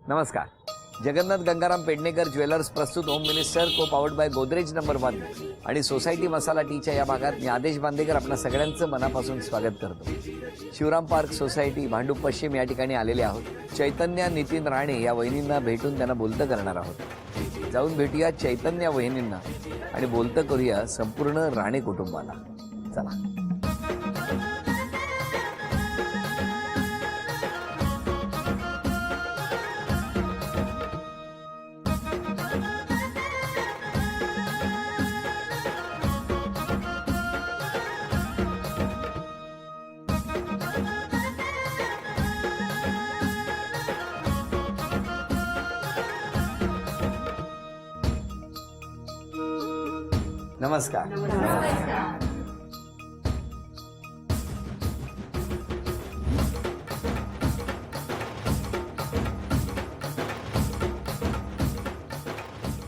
नमस्कार. जगन्नाथ गंगाराम पेडणेकर ज्वेलर्स प्रस्तुत home minister को पावर्ड बाय गोदरेज नंबर 1 आणि सोसायटी मसाला टीच्या या भागात मी आदेश बांदेकर आपल्या सगळ्यांचं मनापासून स्वागत करतो. शिवराम पार्क सोसायटी भांडूप पश्चिम या ठिकाणी आलेले आहोत. चैतन्य नितीन राणे या वहिनींना भेटून त्यांना बोलतं करणार आहोत. जाऊन भेटूया चैतन्य वहिनींना आणि बोलतं करूया संपूर्ण राणे कुटुंबाला. चला. नमस्कार.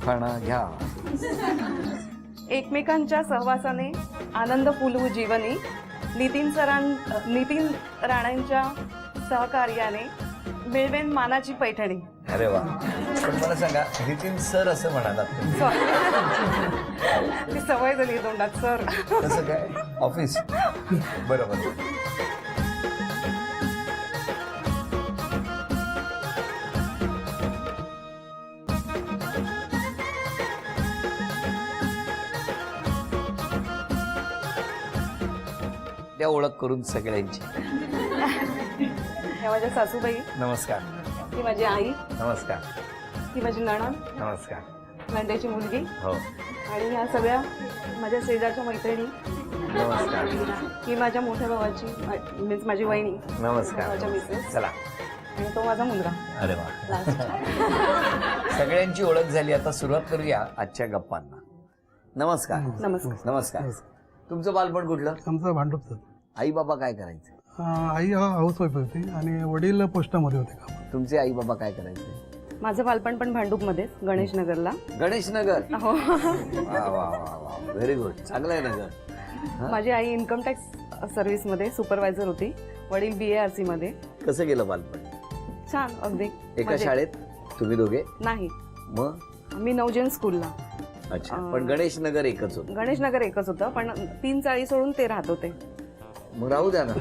खाणा घ्या. एकमेकांच्या सहवासाने आनंद फुलवू जीवनी. नितीन राणांच्या सहकार्याने मिळवेन मानाची पैठणी. अरे वा. पण मला सांगा, नितीन सर असं म्हणालात ती सवय झाली तोंडात सर. कसं काय ऑफिस. बरोबर. त्या ओळख करून सगळ्यांची. ह्या माझ्या सासूबाई. नमस्कार. ती माझी आई. नमस्कार. ती माझी नणंद. नमस्कार. नंदेची मुलगी. हो. आणि ह्या सगळ्या माझ्या शेजारच्या मैत्रिणी. नमस्कार. ही माझ्या मोठ्या भावाची मीन्स माझी वहिनी. नमस्कार. माझ्या मिसेस. चला. आणि तो माझा मुलगा. अरे वा. लास्ट. सगळ्यांची ओळख झाली. आता सुरुवात करूया आजच्या गप्पांना. नमस्कार. नमस्कार. नमस्कार. तुमचं बालपण कुठलं? आमचं भांडूपचं. आई बाबा काय करायचे? आई हाऊसवाईफ होती आणि वडील पोस्टामध्ये होते काम. तुमचे आई बाबा काय करायचे? माझं बालपण पण भांडूपमध्येच, गणेशनगरला. गणेशनगर. हो. वा वा वा वा. Very good. चांगलं आहे नगर. माझी आई इन्कम टॅक्स सर्व्हिसमध्ये सुपरवायझर होती. वडील BARC मध्ये. कसं गेलं बालपण? छान अगदी. एका शाळेत तुम्ही दोघे? नाही, मग मी नवजन स्कूलला. अच्छा. पण गणेशनगर एकच होतं? गणेशनगर एकच होतं, पण 3 चाळी सोडून ते राहत होते. मग राहू द्या ना.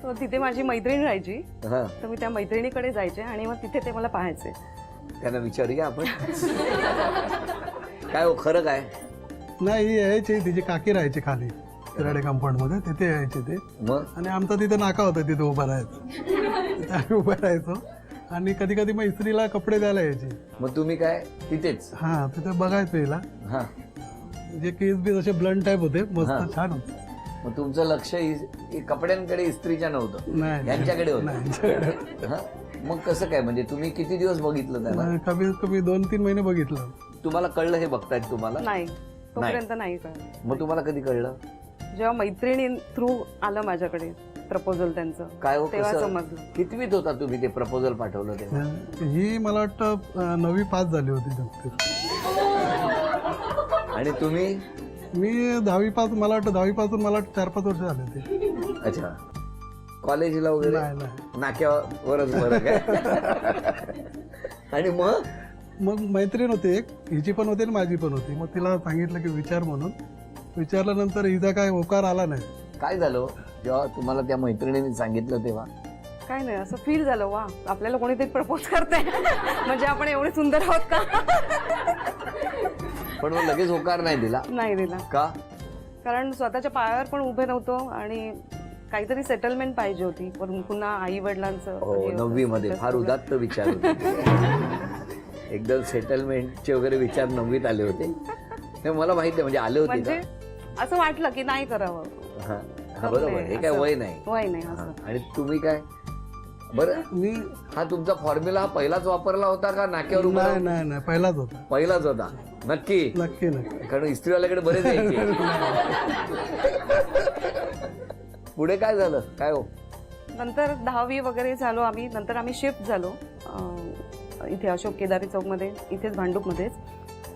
तर तिथे माझी मैत्रीण राहायची. हा. तर मी त्या मैत्रिणीकडे जायचे आणि मग तिथे ते मला पाहायचे. त्यांना विचारूया आपण. काय हो, खरं काय? नाही, यायचे. तिची काकी राहायची खाली तिराडे कंपाऊंड मध्ये. तिथे यायचे ते. मग आणि आमचा तिथे नाका होता, तिथे उभा राहायचं. तिथे आम्ही उभं राहायचो आणि कधी कधी मग इस्त्रीला कपडे द्यायला यायचे. मग तुम्ही काय तिथेच? हा, तिथे बघायचं हिला. हा. जे केस बी असे ब्लंट टाईप होते, हा. मस्त छान होते. मग तुमचं लक्ष कपड्यांकडे, इस्त्रीच्या नव्हतं? नाही, यांच्याकडे होतं? नाही. हा? मग कसं काय, म्हणजे तुम्ही किती दिवस बघितलं त्याला? कमीत कमी 2-3 महिने बघितलं. तुम्हाला कळलं हे बघतायत तुम्हाला? नाही, तोपर्यंत नाही कळलं. मग तुम्हाला कधी कळलं? जेव्हा मैत्रिणी थ्रू आलं माझ्याकडे प्रपोजल त्यांचं, काय हो, तेव्हा कसं? समजलं. कितवीत होता तुम्ही ते प्रपोजल पाठवलं तेव्हा? ही मला वाटतं 9वी पास झाली होती नुकतीच. आणि तुम्ही? मी 10वी पास, मला वाटतं 10वी पासून मला 4-5 वर्ष झाले ते. अच्छा. कॉलेजला वगैरे? नाही. नाक्यावरच बरं काय? आणि मग मैत्रीण होती एक, हिची पण होती आणि माझी पण होती. मग तिला सांगितलं की विचार म्हणून. विचारल्यानंतर हिचा काय होकार आला नाही. काय झालं जेव्हा तुम्हाला त्या मैत्रिणीने सांगितलं तेव्हा? काय नाही, असं फील झालं, वा आपल्याला कोणीतरी प्रपोज करते. म्हणजे आपण एवढे सुंदर आहोत का? पण मग लगेच होकार नाही दिला? नाही दिला. का? कारण स्वतःच्या पायावर पण उभे नव्हतो आणि काहीतरी सेटलमेंट पाहिजे होती. पण पुन्हा आई वडिलांचं. हो, 9वी मध्ये फार उदात्त विचार होते. एकदम सेटलमेंटचे वगैरे विचार 9वीत आले होते. हे मला माहित नाही, म्हणजे आले होते म्हणजे असं वाटलं की नाही करावं. का? हा, बरोबर. हे काय वय नाही. वय नाही हा. असं. आणि तुम्ही काय? बरं, मी हा तुमचा फॉर्म्युला हा पहिलाच वापरला होता का नाक्यावर उभं राहून? नाही, पहिलाच होता. पहिलाच होता? नक्की? नक्की. कारण इस्त्रीवाल्याकडे बरेच यायचे. पुढे काय झालं? काय हो? नंतर 10वी वगैरे झालो आम्ही. नंतर आम्ही शिफ्ट झालो इथे अशोक केदारी चौकमध्ये, इथेच भांडूपमध्येच.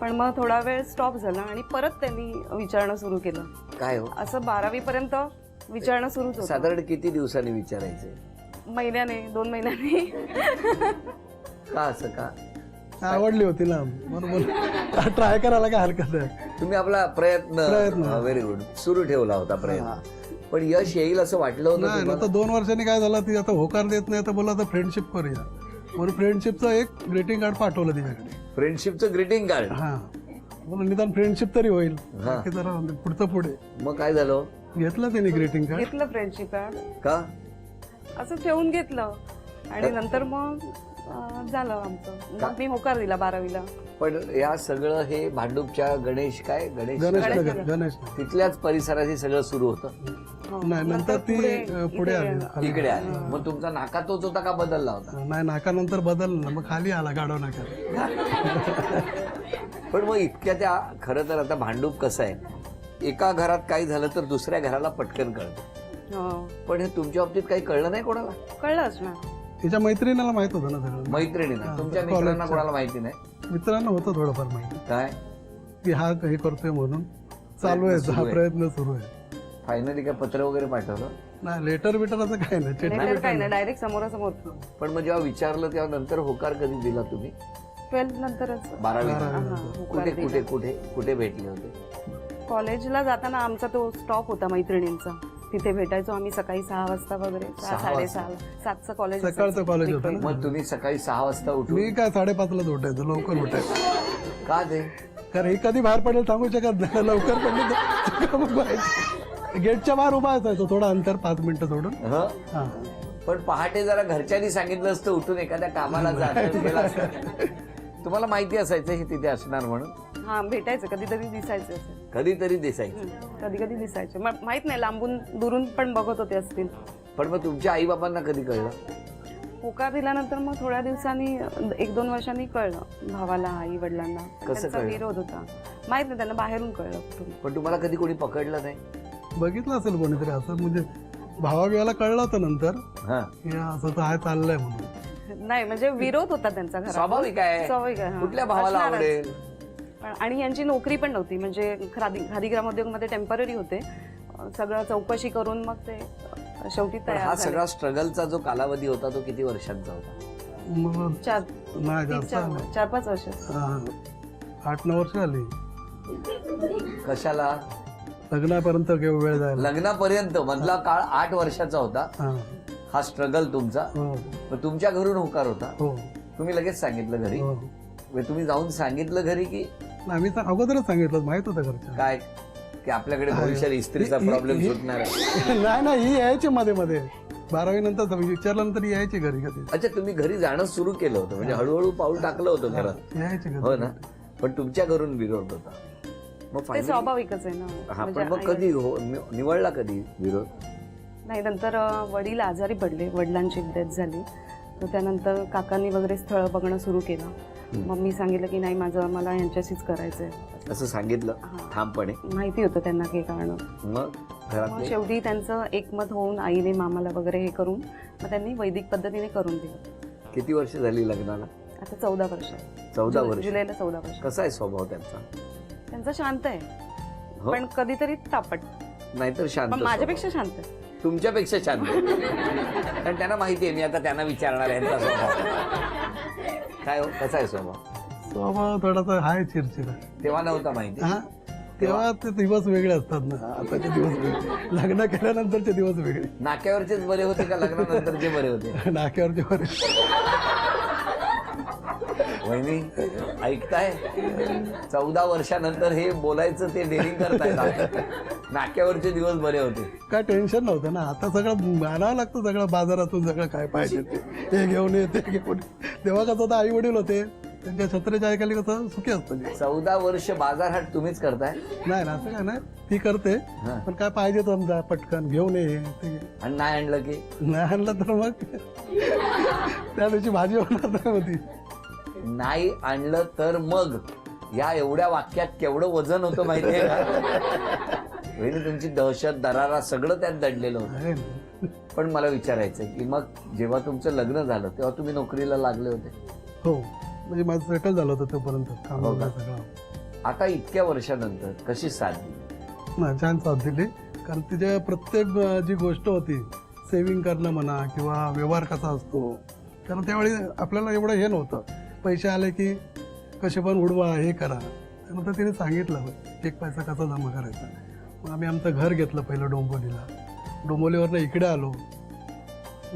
पण मग थोडा वेळ स्टॉप झाला आणि परत त्यांनी विचारणं सुरू केलं. काय हो? असं 12वी पर्यंत विचारणं सुरूच होतं. साधारण किती दिवसांनी विचारायचे? महिन्याने 2 महिन्याने. का असं का? आवडली होती ना बरोबर, ट्राय करायला काय हरकत आहे. तुम्ही आपला प्रयत्न व्हेरी गुड सुरू ठेवला होता प्रयत्न, पण यश येईल असं वाटलं होतं नाही. तुम्हाला? आता 2 वर्षांनी काय झालं, ती आता होकार देत नाही, तर बोला आता फ्रेंडशिप करूया म्हणून फ्रेंडशिपचं एक ग्रीटिंग कार्ड पाठवलं तिच्याकडे. फ्रेंडशिपचं ग्रीटिंग कार्ड. हा, बोला निदान फ्रेंडशिप तरी होईल, हा. बाकी जरा पुढचं पुढे. मग काय झालं? घेतलं त्याने ग्रीटिंग कार्ड. घेतलं फ्रेंडशिप कार्ड, का? असं ठेवून घेतलं आणि नंतर मग झालं आमचं. मग मी होकार दिला 12वीला. पण या सगळं हे भांडूपच्या गणेश गणेश नगर. तिथल्याच परिसरात हे सगळं सुरू होतं. हो. नाही, नंतर ती पुढे आली. इकडे आली. मग तुमचा नाका तोच होता का बदलला होता? नाही, नाकानंतर बदललं ना, मग खाली आला गाडव नाका. पण मग इतक्या त्या खरं तर आता भांडूप कसं आहे, एका घरात काही झालं तर दुसऱ्या घराला पटकन कळतं. हो. पण हे तुमच्या बाबतीत काही कळलं नाही कोणाला? कळलंच ना. तिच्या मैत्रिणीला माहित होतं ना सगळं. मैत्रिणीला? तुमच्या मित्रांना कोणाला माहिती नाही? मित्रांना होतं थोडंफार माहिती काय की हा हे करतोय म्हणून. चालू आहे, हा प्रयत्न सुरू आहे. फायनली काय पत्र वगैरे पाठवलं? नाही, लेटर बिटर असं काय नाही, चिठ्ठी लेटर काय नाही, डायरेक्ट समोरासमोर. पण मग जेव्हा विचारलं तेव्हा नंतर होकार कधी दिला तुम्ही? 12th नंतरच. 12वी. होकार कुठे दिला. कुठे कुठे कुठे भेटले होते? कॉलेजला जाताना आमचा तो स्टॉप होता मैत्रिणींचा, तिथे भेटायचो आम्ही सकाळी 6 वाजता वगैरे. 6:30 7चं कॉलेज. सकाळचं कॉलेज होतं ना. मग तुम्ही सकाळी 6 वाजता उठून? मी काय 5:30लाच उठायचो, लवकर उठायचं. का ते? कारण हे कधी बाहेर पडेल सांगू शकत नाही. लवकर पडले तर मग व्हायचं. गेटच्या बाहेर उभा असायचो, थोडं अंतर 5 मिनिटं सोडून. हं? हा, पण पहाटे जरा घरच्यांनी सांगितलं असतं उठून एखाद्या कामाला जात गेला असतं. तुम्हाला माहिती असायचं हे तिथे असणार म्हणून? हा, भेटायचं कधीतरी, दिसायचं. कधीतरी दिसायचं. कधी कधी दिसायचे, माहित नाही, लांबून दुरून पण बघत होते असतील. पण मग तुमच्या आई बाबांना कधी कळलं? होकार दिल्यानंतर मग थोड्या दिवसांनी, 1-2 वर्षांनी कळलं भावाला, आई वडिलांना. कसं त्यांचा कळलं? विरोध होता, माहित नाही, त्यांना बाहेरून कळलं कुठून. पण तुम्हाला कधी कोणी पकडलं नाही? बघितलं असेल कोणीतरी असं, म्हणजे भावाबिवाला कळलं होतं नंतर हा, की असं तर आहे, चाललंय म्हणून. नाही, म्हणजे विरोध होता त्यांचा घरात. स्वाभाविक आहे. स्वाभाविक आहे, हा. कुठल्या भावाला असणारच. आवडेल? आणि यांची नोकरी पण नव्हती, म्हणजे खादी ग्रामोद्योगमध्ये टेम्पररी होते. सगळं चौकशी करून मग ते शेवटी पण हा तयार झाले. सगळा स्ट्रगलचा जो कालावधी होता तो किती वर्षांचा होता? मग नाही, जास्त नाही. 4-5 वर्ष. 8-9 वर्ष झाली कशाला? लग्नापर्यंत केव्हा वेळ जायला. लग्नापर्यंत मधला काळ 8 वर्षाचा होता. हा, हा स्ट्रगल तुमचा. हो, मग तुमच्या घरून होकार होता? हो, तुम्ही लगेच सांगितलं घरी? हो. मग तुम्ही जाऊन सांगितलं घरी की नाही, मी तर अगोदरच सांगितलं, माहित होतं घरच्या. काय की आपल्याकडे भविष्यात इस्त्रीचा प्रॉब्लेम सुटणार आहे? नाही, ही यायची मध्ये मध्ये. 12वी नंतर विचारल्यानंतर यायची घरी कधी. अच्छा, तुम्ही घरी जाणं सुरू केलं होतं, म्हणजे हळूहळू पाऊल टाकलं होतं घरात. यायची हो घरी. ना? पण तुमच्या घरून विरोध होता. मग ते finally- स्वाभाविकच आहे ना. हा, म्हणजे पण मग कधी निवडला कधी विरोध? नाही, नंतर वडील आजारी पडले, वडिलांची डेथ झाली. तर त्यानंतर काकांनी वगैरे स्थळ बघणं सुरू केलं. मग मी सांगितलं की नाही, मला यांच्याशीच करायचंय असं सांगितलं ठामपणे? माहिती होतं त्यांना काही कारण. मग मग घरात शेवटी त्यांचं एकमत होऊन आईने मामाला वगैरे हे करून मग त्यांनी वैदिक पद्धतीने करून दिलं. किती वर्ष झाली लग्नाला? आता 14 वर्ष. 14 वर्ष. जुलैला 14 वर्ष. कसा आहे स्वभाव त्यांचा? त्यांचा शांत आहे, हो? पण कधीतरी तापट. नाहीतर शांत पण स्वभाव. माझ्यापेक्षा शांत आहे. तुमच्यापेक्षा शांत कारण त्यांना माहिती आहे मी आता त्यांना विचारणार आहे यांचा स्वभाव काय हो, कसा आहे स्वभाव? स्वभाव थोडासा आहे चिरचिरा. तेव्हा नव्हता माहिती? हा, तेव्हा ते दिवस वेगळे असतात ना, आताचे दिवस वेगळे. लग्न केल्यानंतरचे दिवस वेगळे. नाक्यावरचेच बरे होते का लग्नानंतरचे बरे होते? नाक्यावरचे बरे. वहिनी ऐकताय? 14 वर्षानंतर हे बोलायचं ते डेअरिंग करतायत. नाक्यावरचे दिवस बरे होते. काय टेन्शन नव्हतं ना. आता सगळं आणावं लागतं, सगळं बाजारातून सगळं काय पाहिजे ते घेऊन ये, ते घेऊन ये. तेव्हा कसं होतं, आई वडील होते, त्यांच्या छत्रेच्या ऐकायला कसं सुखी असतं. 14 वर्ष बाजारहाट तुम्हीच करताय? नाही ना, असं काय नाही, ती करते, हा. पण काय पाहिजे समजा पटकन घेऊन ये ते. आणि नाही आणलं की? नाही आणलं तर मग त्या दिवशी भाजी होणार नाही होती. नाही आणलं तर मग या एवढ्या वाक्यात केवढं वजन होतं माहितीये का? वहिनी तुमची दहशत, दरारा सगळं त्यात दडलेलं होतं. आहे ना. पण मला विचारायचं की मग जेव्हा तुमचं लग्न झालं तेव्हा तुम्ही नोकरीला लागले होते? हो, म्हणजे माझं सेटल झालं होतं तोपर्यंत काम हो का? सगळं. आता इतक्या वर्षानंतर कशी साथ दिली? नाही, छान साथ दिली. कारण तिच्या प्रत्येक जी गोष्ट होती सेव्हिंग करणं म्हणा किंवा व्यवहार कसा असतो, कारण त्यावेळी आपल्याला एवढं हे नव्हतं. पैसे आले की कसे पण उडवा, हे करा. त्यानंतर तिने सांगितलं एक पैसा कसा जमा करायचा. मग आम्ही आमचं घर घेतलं पहिलं डोंबिवलीला. डोंबिवलीवरनं इकडे आलो.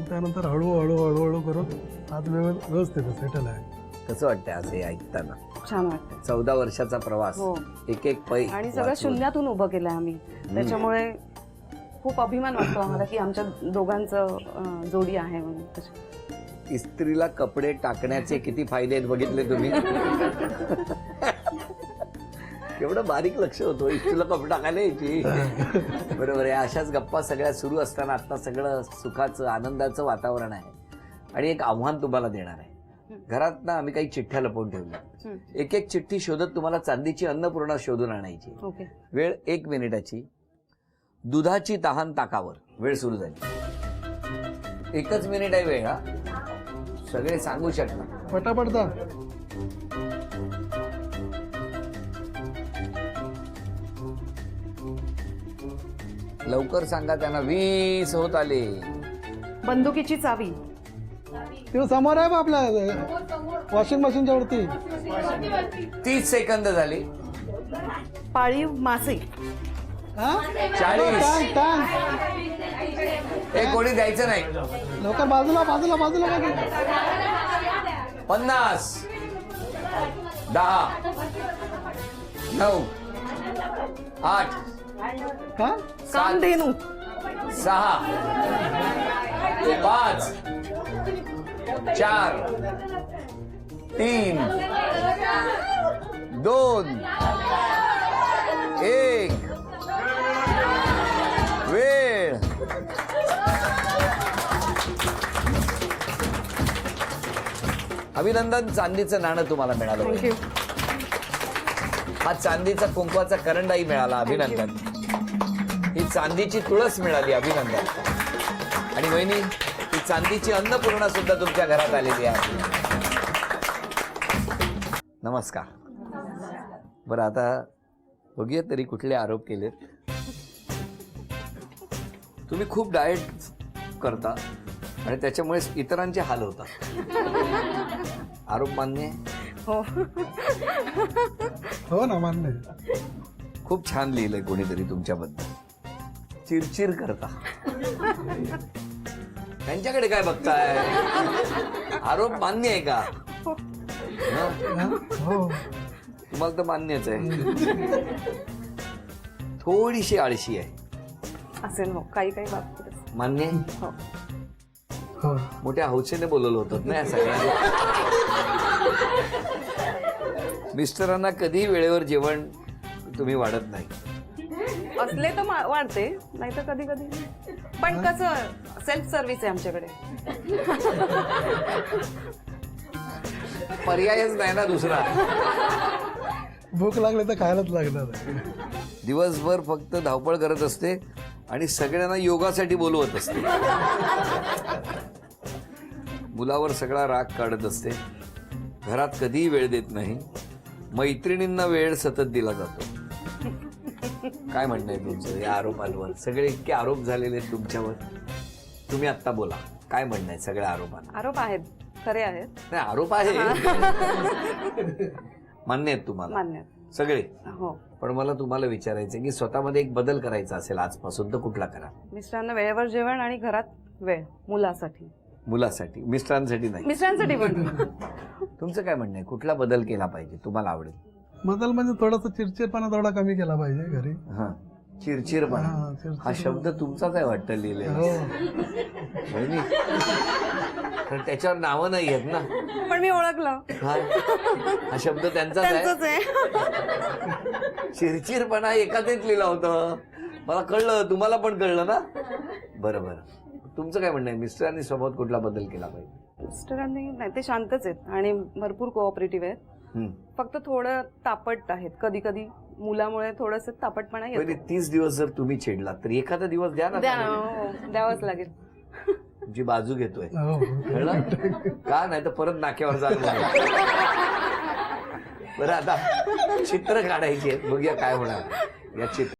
त्यानंतर हळूहळू करून आज व्यवस्थित सेटल आहे. कसं वाटतंय आज हे ऐकताना? छान वाटतं. 14 वर्षाचा प्रवास, हो. एक एक पै आणि सगळं शून्यातून उभं केलंय आम्ही. त्याच्यामुळे खूप अभिमान वाटतो आम्हाला की आमच्या दोघांचं जोडी आहे म्हणून. इस्त्रीला कपडे टाकण्याचे किती फायदे आहेत बघितले तुम्ही? केवढं बारीक लक्ष होतो इस्त्रीला कपडे टाकायला यायची. बरोबर आहे. अशाच गप्पा सगळ्या सुरू असताना आता सगळं सुखाचं आनंदाचं वातावरण आहे. आणि एक आव्हान तुम्हाला देणार आहे. घरात ना आम्ही काही चिठ्ठ्या लपवून ठेवल्या. एक एक चिठ्ठी शोधत तुम्हाला चांदीची अन्नपूर्णा शोधून आणायची. ओके. वेळ 1 मिनिटाची. दुधाची तहान ताकावर. वेळ सुरू झाली. 1च मिनिट आहे वेळ. हा सगळे सांगू शकता. पटापट जा. लवकर सांगा त्यांना. 20 होत आले. बंदुकीची चावी. ते समोर आहे बा आपल्या वॉशिंग मशीनच्या वरती. 30 सेकंद झाली. पाळीव मासे. 40. टँक. हे कोणी द्यायचं नाही. लवकर बाजूला बाजूला बाजूला. 50. 10. 9. 8. का? 7. कामधेनू. 6. 5. 4. 3. 2. 1. वेळ. अभिनंदन. चांदीचं नाणं तुम्हाला मिळालं. थँक्यू. हा चांदीचा कुंकवाचा करंडाही मिळाला. अभिनंदन. ही चांदीची तुळस मिळाली. अभिनंदन. आणि वहिनी ही चांदीची अन्नपूर्णा सुद्धा तुमच्या घरात आलेली आहे. नमस्कार. बरं आता बघूया तरी कुठले आरोप केलेत. तुम्ही खूप डाएट करता आणि त्याच्यामुळे इतरांचे हाल होतात. आरोप मान्य आहे? हो. हो ना, मान्य. खूप छान लिहिलंय कोणीतरी तुमच्याबद्दल. चिरचिर करता. त्यांच्याकडे काय बघताय? आरोप मान्य आहे का? हं? हो. तुम्हाला तर मान्यच आहे. थोडीशी आळशी आहे. असेल. हो. काही बाबतीत मान्य आहे? हो. हो. मोठ्या हौसेने बोलवलं होतं ना या सगळ्यांना. मिस्टरांना कधी वेळेवर जेवण तुम्ही वाढत नाही. असले तर वाढते, नाही तर कधी कधी. पण कसं सेल्फ सर्व्हिस आहे आमच्याकडे. पर्यायच नाही ना दुसरा. भूक लागली तर खायलाच लागणार. दिवसभर फक्त धावपळ करत असते आणि सगळ्यांना योगासाठी बोलवत असते. मुलावर सगळा राग काढत असते. घरात कधीही वेळ देत नाही. मैत्रिणींना वेळ सतत दिला जातो. काय म्हणणं आहे तुमचं या आरोपांवर? सगळे इतके आरोप झालेले आहेत तुमच्यावर. तुम्ही आत्ता बोला, काय म्हणणं आहे सगळ्या आरोपांना? आरोप आहेत, खरे आहेत. नाही, आरोप आहे. मान्य आहेत तुम्हाला? मान्य सगळे. हो. पण मला तुम्हाला विचारायचं की स्वतःमध्ये एक बदल करायचा असेल आजपासून तर कुठला करा? मिस्टरांना वेळेवर जेवण आणि घरात वेळ मुलासाठी. मुलासाठी, मिस्टरांसाठी नाही. मिस्टरांसाठी पण. तुमचं काय म्हणणं आहे? कुठला बदल केला पाहिजे तुम्हाला आवडेल? बदल म्हणजे थोडासा चिडचिडपणा थोडा कमी केला पाहिजे घरी. हा, चिरचिरपणा. हा, चिरचिर. हा शब्द तुमचाच आहे वाटतं लिहिलेला. हो. बहिणी, तर त्याच्यावर नावं नाही आहेत ना. पण मी ओळखलं. हा शब्द त्यांचाच आहे. त्यांचंच आहे. चिरचिरपणा एकाच लिहिला होतं. मला कळलं, तुम्हाला पण कळलं ना. बरं बरं. तुमचं काय म्हणणं आहे? मिस्टरांनी स्वभावात कुठला बदल केला पाहिजे? मिस्टरांनी नाही, ते शांतच आहेत आणि भरपूर कोऑपरेटिव्ह आहेत. फक्त थोडं तापट आहेत कधी कधी. मुलामुळे थोडंसं तापटपणा येतो. पहिले 30 दिवस जर तुम्ही चिडलात तर एखादा दिवस द्या ना. द्यावंच लागेल. तुमची बाजू घेतोय, हो. कळलं का? नाही तर परत नाक्यावर जाणार. बरं, आता चित्र काढायची आहेत. बघूया काय होणार या चित्र.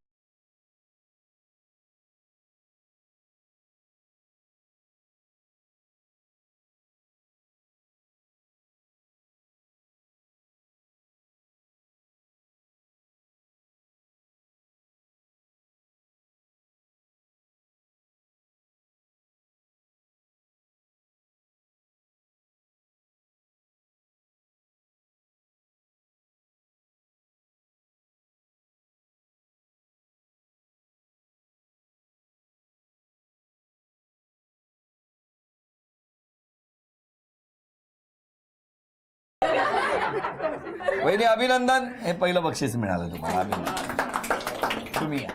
वहिनी अभिनंदन, हे पहिलं बक्षीस मिळालं तुम्हाला. अभिनंदन. तुम्ही या.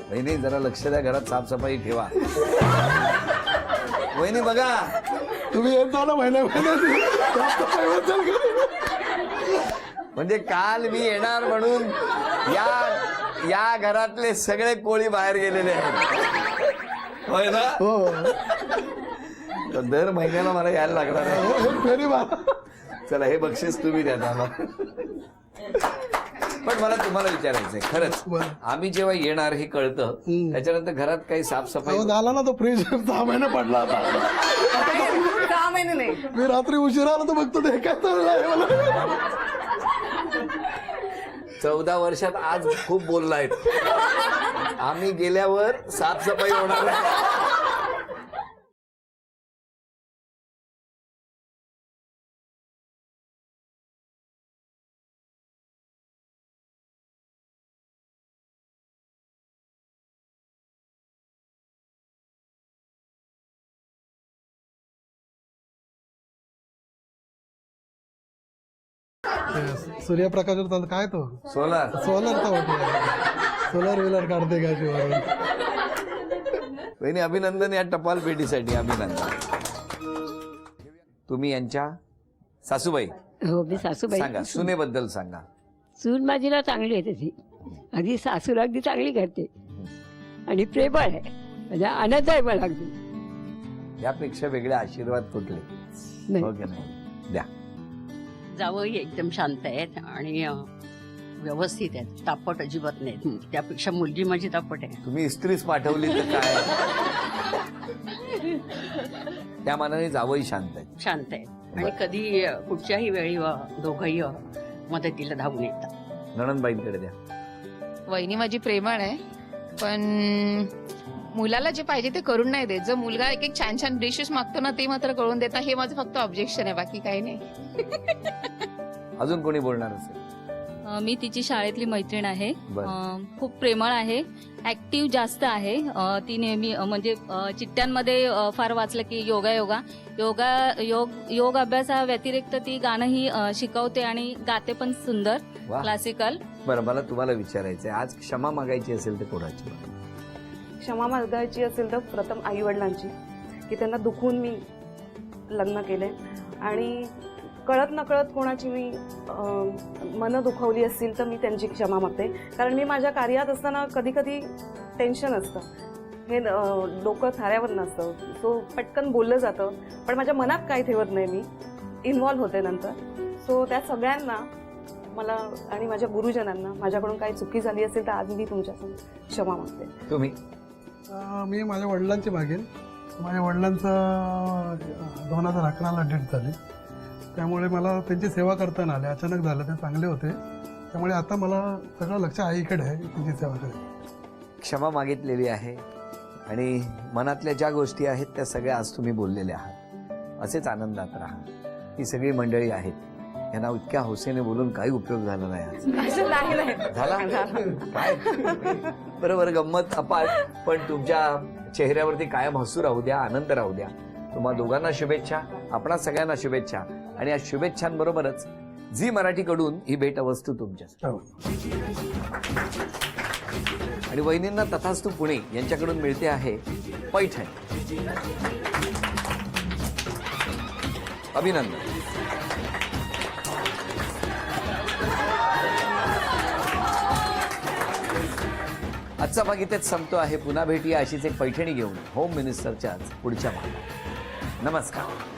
वहिनी जरा लक्ष द्या, घरात साफसफाई ठेवा. वहिनी बघा, तुम्ही येत जा ना महिन्या म्हणजे काल मी येणार म्हणून या घरातले सगळे कोळी बाहेर गेलेले आहेत, होय ना? हो तर दर महिन्याला मला यायला लागणार आहे. फेरी मारा. चला, हे बक्षीस तुम्ही द्या मला. पण मला तुम्हाला विचारायचंय, खरंच बरं. आम्ही जेव्हा येणार हे कळतं, त्याच्यानंतर घरात काही साफसफाई अहो, झाला ना तो फ्रीज 6 महिने पडला आता. 6 महिने नाही. मी रात्री उशिरा आलो तर बघतो ते काय चाललं आहे मला. 14 वर्षात आज खूप बोललाय. आम्ही गेल्यावर साफसफाई होणार आहे. सूर्यप्रकाशावर चालतं काय तो सोलार. सोलरचा वाटलं. सोलर व्हीलर काढते का शिवारून. वहिनी अभिनंदन या टपाल पेटीसाठी. अभिनंदन. तुम्ही यांच्या सासूबाई हो, मी सासूबाई. सांगा, सुनेबद्दल सांगा. सून माझीला चांगली आहे तशी. आधी सासूला अगदी चांगली करते आणि प्रेमळ आहे, म्हणजे आनंद आहे मला अगदी. यापेक्षा वेगळे आशीर्वाद कुठले? नाही. हो की नाही? द्या. जावई एकदम शांत आहेत आणि व्यवस्थित आहेत, तापट अजिबात नाहीत. त्यापेक्षा मुलगी माझी तापट आहे. तुम्ही इस्त्रीच पाठवली तर काय? त्या मानाने जावई शांत आहे. शांत आहेत आणि कधी कुठच्याही वेळी दोघंही मदतीला धावून येतात. नणंदबाईंकडे द्या. वहिनी माझी प्रेमळ आहे, पण मुलाला जे पाहिजे ते करून नाही देत. जर मुलगा एक एक छान छान डिशेस मागतो ना, ते मात्र करून देता. हे माझं फक्त ऑब्जेक्शन आहे, बाकी काही नाही. अजून कोणी बोलणार असेल? मी तिची शाळेतली मैत्रीण आहे. बरं. खूप प्रेमळ आहे, ऍक्टिव्ह जास्त आहे. ती नेहमी म्हणजे चिठ्ठ्यांमध्ये फार वाचलं की योग अभ्यासा व्यतिरिक्त ती गाणंही शिकवते आणि गाते पण सुंदर वा. क्लासिकल. बरं, मला तुम्हाला विचारायचंय, आज क्षमा मागायची असेल तर कोणाची? क्षमा मागायची असेल तर प्रथम आई वडिलांची, की त्यांना दुखून मी लग्न केले आणि कळत नकळत कोणाची मी मनं दुखवली असतील तर मी त्यांची क्षमा मागते. कारण मी माझ्या कार्यात असताना कधी कधी टेन्शन असतं, हे डोकं थाऱ्यावर नसतं, सो पटकन बोललं जातं, पण माझ्या मनात काही ठेवत नाही, मी इन्व्हॉल्व होते नंतर. सो त्या सगळ्यांना मला आणि माझ्या गुरुजनांना माझ्याकडून काही चुकी झाली असेल तर आज मी तुमच्यासमोर क्षमा मागते. तुम्ही? मी माझ्या वडिलांची मागेन. माझ्या वडिलांचं 2011ला डेथ झाली, त्यामुळे मला त्यांची सेवा करता आली. अचानक झालं, ते चांगले होते, त्यामुळे आता मला सगळं लक्ष आईकडे आहे, त्यांची सेवा करायची. क्षमा मागितलेली आहे आणि मनातल्या ज्या गोष्टी आहेत त्या सगळ्या आज तुम्ही बोललेल्या आहात. असेच आनंदात राहा. ही सगळी मंडळी आहेत, यांना इतक्या हौसेने बोलून काही उपयोग झाला नाही आज. असं नाही झाला काय? बरोबर, गंमत अपार, पण तुमच्या चेहऱ्यावरती कायम हसू राहू द्या, आनंद राहू द्या. तुम्हा दोघांना शुभेच्छा, आपणा सगळ्यांना शुभेच्छा. आणि या शुभेच्छांबरोबरच झी मराठीकडून ही भेटवस्तू तुमच्या. हो. आणि वहिनींना तथास्तु पुणे यांच्याकडून मिळते आहे पैठण. अभिनंदन. आजचा भाग इथेच संपतो आहे. पुन्हा भेटूया अशीच एक पैठणी घेऊन होम मिनिस्टरच्या पुढच्या भागात. नमस्कार.